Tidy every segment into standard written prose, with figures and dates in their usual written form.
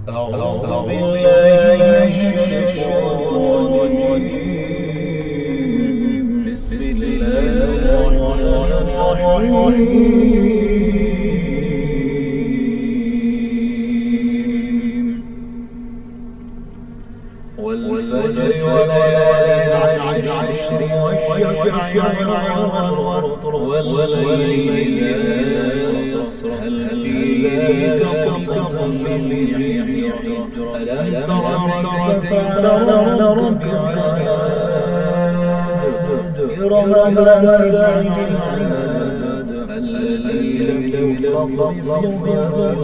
أعوذ بالله من الشيطان الرجيم. بسم الله الرحمن الرحيم. والفجر وليال عشر والشفع والوتر والليل إذا يسر هل في ذلك قصص للعبرة ألم تر كيف فعل ربك بعاد إرم ذات العماد الذين يخلصون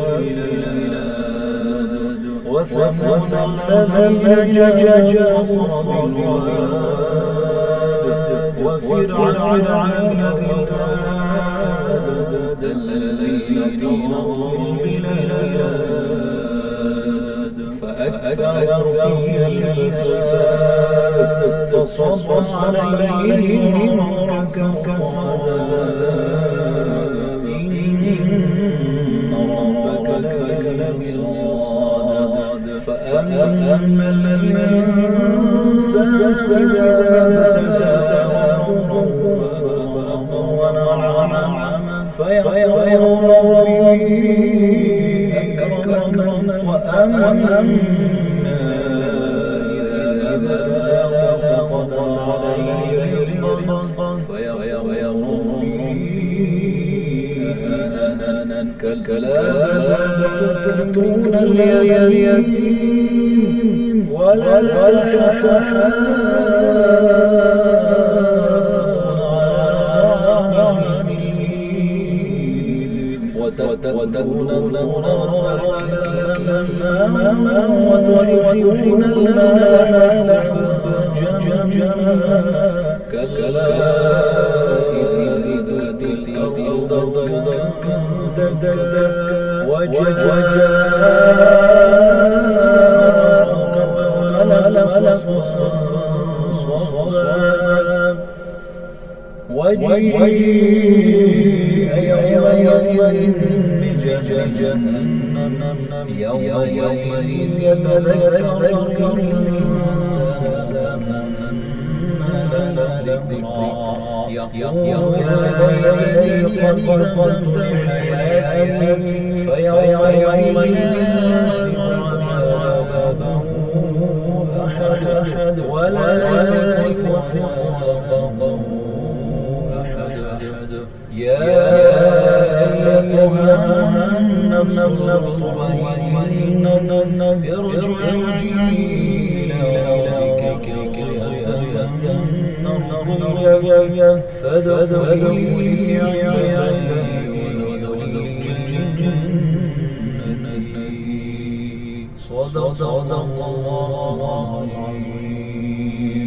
وثمود الذين جابوا بالواد وفرعون الذين طغوا بالبلاد فأكثروا فيها الفساد فصب عليهم ربك صبا إن ربك لبالمرصاد فأما الإنسان إذا ما ابتلاه فأقر ونعم فيقول ربي أكرمن وأما إذا ابتلاه فقدر عليه رزقه فيقول كلا تؤتون اليتيم ولا تحاضون على المسكين وتأكلون وتحبون المال حبا كلا إذا تلك الأرض دكا وجاء صفا وجيء يومئذ بجهنم يومئذ يتذكر الإنسان لا ذكرى يقول يا ليتني قدمت لحياتي فيومئذ عذابه أحد ولا يثق وثاقه أحد يا أيها النفس المطمئنة ارجعي إلى ربك مرضية فادخلي في عبادي وادخلي جنتي صدق الله العظيم.